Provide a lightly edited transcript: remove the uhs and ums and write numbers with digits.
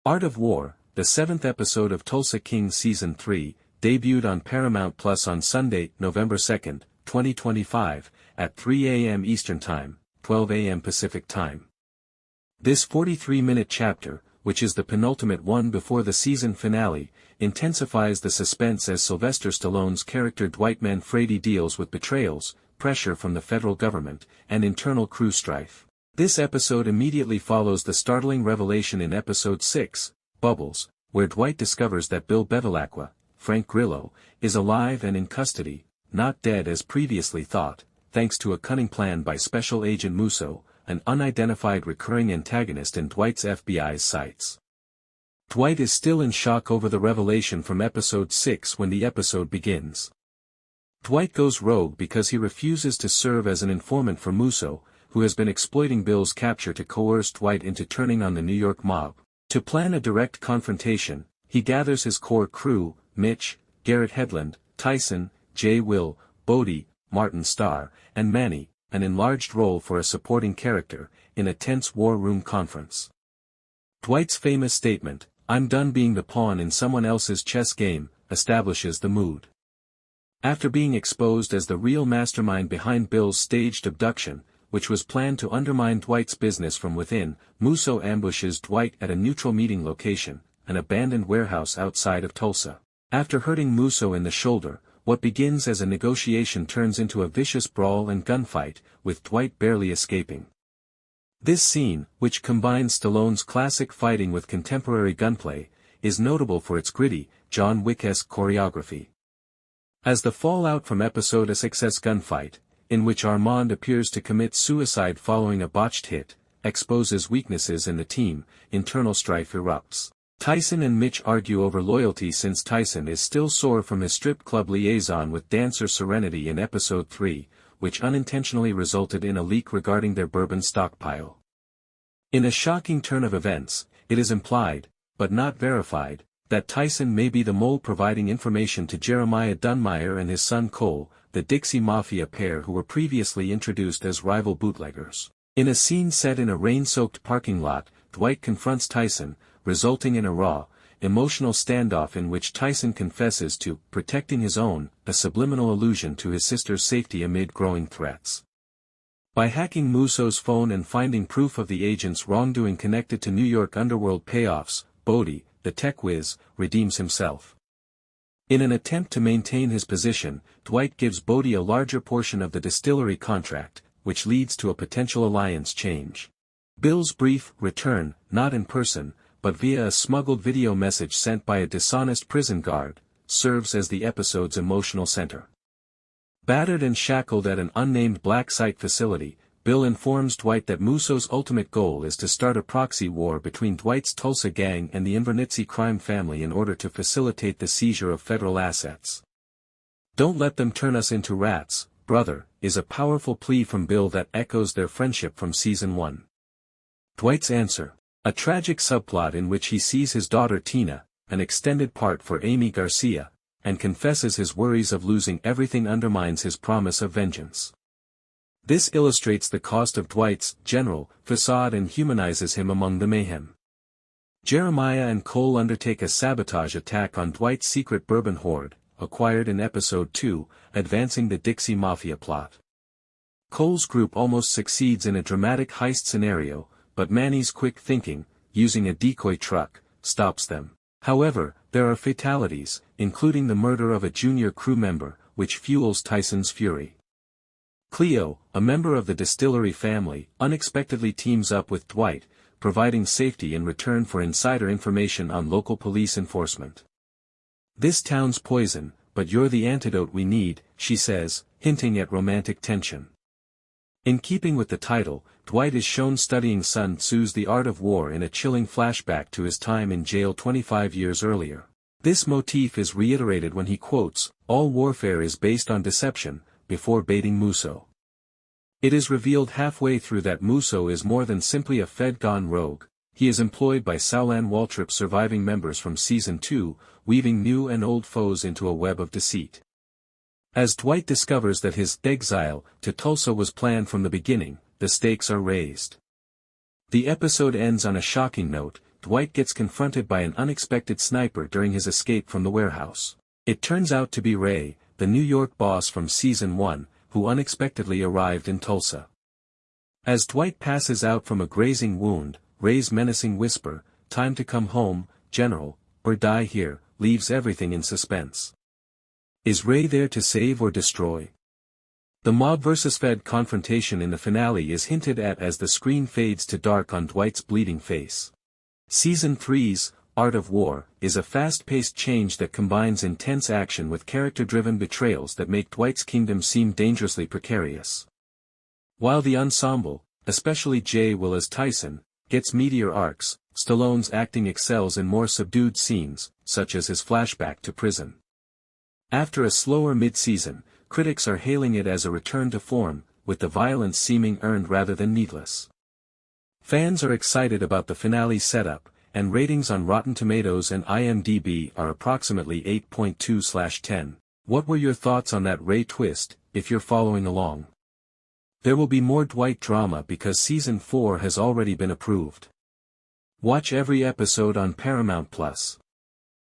Art of War, the 7th episode of Tulsa King Season 3, debuted on Paramount Plus on Sunday, November 2, 2025, at 3 a.m. Eastern Time, 12 a.m. Pacific Time. This 43-minute chapter, which is the penultimate one before the season finale, intensifies the suspense as Sylvester Stallone's character Dwight Manfredi deals with betrayals, pressure from the federal government, and internal crew strife. This episode immediately follows the startling revelation in Episode 6, Bubbles, where Dwight discovers that Bill Bevilaqua, Frank Grillo, is alive and in custody, not dead as previously thought, thanks to a cunning plan by Special Agent Musso, an unidentified recurring antagonist in Dwight's FBI's sights. Dwight is still in shock over the revelation from Episode 6 when the episode begins. Dwight goes rogue because he refuses to serve as an informant for Musso, who has been exploiting Bill's capture to coerce Dwight into turning on the New York mob. To plan a direct confrontation, he gathers his core crew, Mitch, Garrett Hedlund, Tyson, J. Will, Bodhi, Martin Starr, and Manny, an enlarged role for a supporting character, in a tense war room conference. Dwight's famous statement, "I'm done being the pawn in someone else's chess game," establishes the mood. After being exposed as the real mastermind behind Bill's staged abduction, which was planned to undermine Dwight's business from within, Musso ambushes Dwight at a neutral meeting location, an abandoned warehouse outside of Tulsa. After hurting Musso in the shoulder, what begins as a negotiation turns into a vicious brawl and gunfight, with Dwight barely escaping. This scene, which combines Stallone's classic fighting with contemporary gunplay, is notable for its gritty, John Wick-esque choreography. As the fallout from Episode 6's gunfight, in which Armand appears to commit suicide following a botched hit, exposes weaknesses in the team, internal strife erupts. Tyson and Mitch argue over loyalty since Tyson is still sore from his strip club liaison with dancer Serenity in Episode 3, which unintentionally resulted in a leak regarding their bourbon stockpile. In a shocking turn of events, it is implied, but not verified, that Tyson may be the mole providing information to Jeremiah Dunmire and his son Cole, the Dixie Mafia pair who were previously introduced as rival bootleggers. In a scene set in a rain-soaked parking lot, Dwight confronts Tyson, resulting in a raw, emotional standoff in which Tyson confesses to protecting his own, a subliminal allusion to his sister's safety amid growing threats. By hacking Musso's phone and finding proof of the agent's wrongdoing connected to New York underworld payoffs, Bodhi, the tech whiz, redeems himself. In an attempt to maintain his position, Dwight gives Bodhi a larger portion of the distillery contract, which leads to a potential alliance change. Bill's brief return, not in person, but via a smuggled video message sent by a dishonest prison guard, serves as the episode's emotional center. Battered and shackled at an unnamed black site facility, Bill informs Dwight that Musso's ultimate goal is to start a proxy war between Dwight's Tulsa gang and the Invernizzi crime family in order to facilitate the seizure of federal assets. "Don't let them turn us into rats, brother," is a powerful plea from Bill that echoes their friendship from Season 1. Dwight's answer, a tragic subplot in which he sees his daughter Tina, an extended part for Amy Garcia, and confesses his worries of losing everything undermines his promise of vengeance. This illustrates the cost of Dwight's general facade and humanizes him among the mayhem. Jeremiah and Cole undertake a sabotage attack on Dwight's secret bourbon hoard, acquired in Episode 2, advancing the Dixie Mafia plot. Cole's group almost succeeds in a dramatic heist scenario, but Manny's quick thinking, using a decoy truck, stops them. However, there are fatalities, including the murder of a junior crew member, which fuels Tyson's fury. Cleo, a member of the distillery family, unexpectedly teams up with Dwight, providing safety in return for insider information on local police enforcement. "This town's poison, but you're the antidote we need," she says, hinting at romantic tension. In keeping with the title, Dwight is shown studying Sun Tzu's The Art of War in a chilling flashback to his time in jail 25 years earlier. This motif is reiterated when he quotes, "All warfare is based on deception," before baiting Musso. It is revealed halfway through that Musso is more than simply a Fed-gone rogue. He is employed by Saulan Waltrip's surviving members from Season 2, weaving new and old foes into a web of deceit. As Dwight discovers that his exile to Tulsa was planned from the beginning, the stakes are raised. The episode ends on a shocking note. Dwight gets confronted by an unexpected sniper during his escape from the warehouse. It turns out to be Ray, the New York boss from Season 1, who unexpectedly arrived in Tulsa. As Dwight passes out from a grazing wound, Ray's menacing whisper, "Time to come home, General, or die here," leaves everything in suspense. Is Ray there to save or destroy? The mob vs. Fed confrontation in the finale is hinted at as the screen fades to dark on Dwight's bleeding face. Season 3's Art of War is a fast-paced change that combines intense action with character-driven betrayals that make Dwight's kingdom seem dangerously precarious. While the ensemble, especially Jay Will as Tyson, gets meteor arcs, Stallone's acting excels in more subdued scenes, such as his flashback to prison. After a slower mid-season, critics are hailing it as a return to form, with the violence seeming earned rather than needless. Fans are excited about the finale setup, and ratings on Rotten Tomatoes and IMDb are approximately 8.2/10. What were your thoughts on that Ray twist, if you're following along? There will be more Dwight drama because Season 4 has already been approved. Watch every episode on Paramount+.